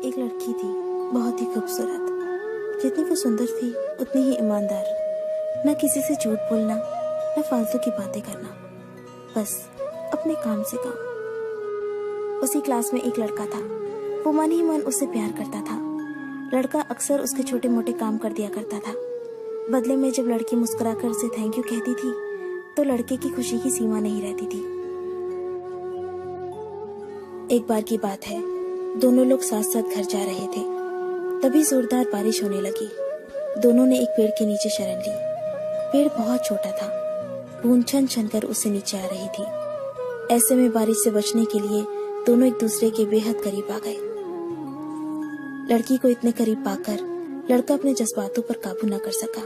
एक लड़की थी, बहुत ही खूबसूरत। जितनी वो सुंदर थी उतनी ही ईमानदार। न किसी से झूठ बोलना, न फालतू की बातें करना, बस अपने काम से काम। उसी क्लास में एक लड़का था। वो मन ही मन उससे प्यार करता था। लड़का अक्सर उसके छोटे मोटे काम कर दिया करता था। बदले में जब लड़की मुस्कुराकर उसे थैंक यू कहती थी तो लड़के की खुशी की सीमा नहीं रहती थी। एक बार की बात है, दोनों लोग साथ साथ घर जा रहे थे। तभी जोरदार बारिश होने लगी। दोनों ने एक पेड़ के नीचे शरण ली। पेड़ बहुत छोटा था। बूंद छन छन कर उससे नीचे आ रही थी। ऐसे में बारिश से बचने के लिए दोनों एक दूसरे के बेहद करीब आ गए। लड़की को इतने करीब पाकर लड़का अपने जज्बातों पर काबू न कर सका।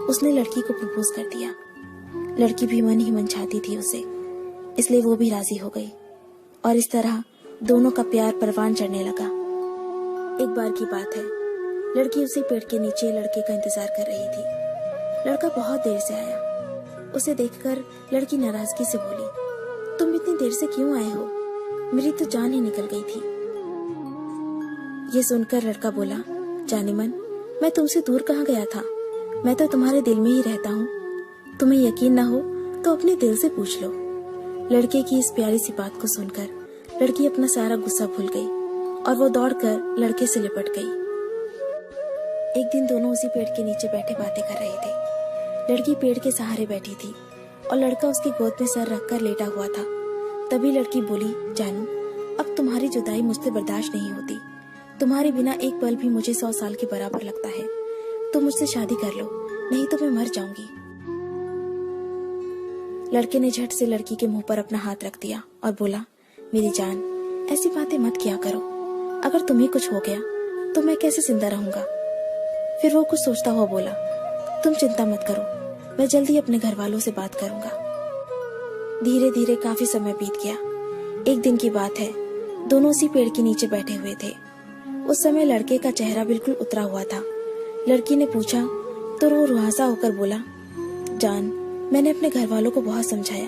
उसने लड़की को प्रपोज कर दिया। लड़की भी मन ही मन चाहती थी उसे, इसलिए वो भी राजी हो गई और इस तरह दोनों का प्यार परवान चढ़ने लगा। एक बार की बात है, लड़की उसी पेड़ के नीचे लड़के का इंतजार कर रही थी। लड़का बहुत देर से आया। उसे देखकर लड़की नाराजगी से बोली, तुम इतनी देर से क्यों आए हो? मेरी तो जान ही निकल गई थी। ये सुनकर लड़का बोला, जाने मन, मैं तुमसे दूर कहाँ गया था? मैं तो तुम्हारे दिल में ही रहता हूँ। तुम्हें यकीन ना हो तो अपने दिल से पूछ लो। लड़के की इस प्यारी सी बात को सुनकर लड़की अपना सारा गुस्सा भूल गई और वो दौड़कर लड़के से लिपट गई। एक दिन दोनों उसी पेड़ के नीचे बैठे बातें कर रहे थे। लड़की पेड़ के सहारे बैठी थी और लड़का उसकी गोद में सर रखकर लेटा हुआ था। तभी लड़की बोली, जानू, अब तुम्हारी जुदाई मुझसे बर्दाश्त नहीं होती। तुम्हारे बिना एक पल भी मुझे 100 साल के बराबर लगता है। तुम मुझसे शादी कर लो, नहीं तो मैं मर जाऊंगी। लड़के ने झट से लड़की के मुंह पर अपना हाथ रख दिया और बोला, मेरी जान, ऐसी बातें मत किया करो। अगर तुम्हें कुछ हो गया तो मैं कैसे जिंदा रहूंगा? फिर वो कुछ सोचता हुआ बोला, तुम चिंता मत करो, मैं जल्दी अपने घर वालों से बात करूंगा। धीरे धीरे काफी समय बीत गया। एक दिन की बात है, दोनों उसी पेड़ के नीचे बैठे हुए थे। उस समय लड़के का चेहरा बिल्कुल उतरा हुआ था। लड़की ने पूछा तो वो रुआसा होकर बोला, जान, मैंने अपने घर वालों को बहुत समझाया,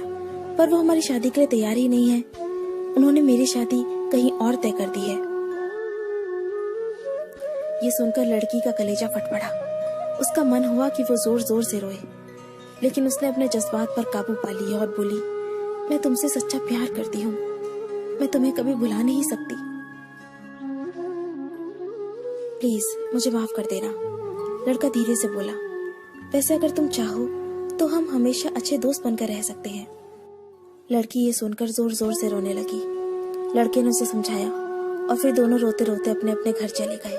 पर वो हमारी शादी के लिए तैयार ही नहीं है। उन्होंने मेरी शादी कहीं और तय कर दी है। ये सुनकर लड़की का कलेजा फट पड़ा। उसका मन हुआ कि वो जोर जोर से रोए, लेकिन उसने अपने जज्बात पर काबू पा लिया और बोली, मैं तुमसे सच्चा प्यार करती हूँ। मैं तुम्हें कभी भुला नहीं सकती। प्लीज मुझे माफ कर देना। लड़का धीरे से बोला, वैसे अगर तुम चाहो तो हम हमेशा अच्छे दोस्त बनकर रह सकते हैं। लड़की ये सुनकर जोर जोर से रोने लगी। लड़के ने उसे समझाया और फिर दोनों रोते रोते अपने अपने घर चले गए।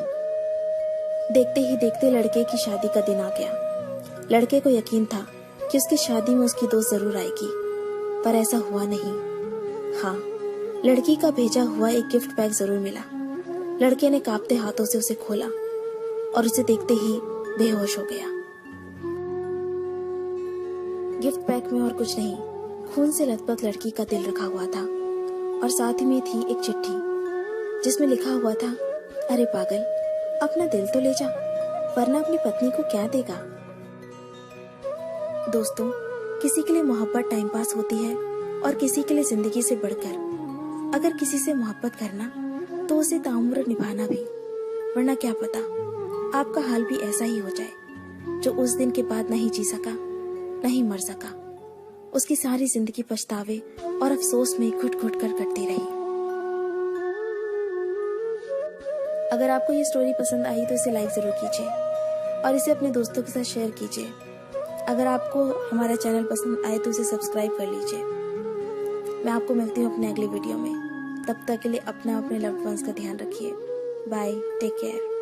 देखते ही देखते लड़के की शादी का दिन आ गया। लड़के को यकीन था कि उसकी शादी में उसकी दोस्त जरूर आएगी, पर ऐसा हुआ नहीं। हाँ, लड़की का भेजा हुआ एक गिफ्ट पैक जरूर मिला। लड़के ने कांपते हाथों से उसे खोला और उसे देखते ही बेहोश हो गया। गिफ्ट पैक में और कुछ नहीं, खून से लथपथ लड़की का दिल रखा हुआ था और साथ ही में थी एक चिट्ठी जिसमें लिखा हुआ था, अरे पागल, अपना दिल तो ले जा, वरना अपनी पत्नी को क्या देगा। दोस्तों, किसी के लिए मोहब्बत टाइम पास होती है और किसी के लिए जिंदगी से बढ़कर। अगर किसी से मोहब्बत करना तो उसे ताउम्र निभाना भी, वरना क्या पता आपका हाल भी ऐसा ही हो जाए। जो उस दिन के बाद नहीं जी सका, नहीं मर सका, उसकी सारी जिंदगी पछतावे और अफसोस में घुट घुट कर कटती रही। अगर आपको ये स्टोरी पसंद आई तो इसे लाइक जरूर कीजिए और इसे अपने दोस्तों के साथ शेयर कीजिए। अगर आपको हमारा चैनल पसंद आए तो इसे सब्सक्राइब कर लीजिए। मैं आपको मिलती हूँ अपने अगले वीडियो में। तब तक के लिए अपना अपने लव्ड वंस का ध्यान रखिए। Bye, take care.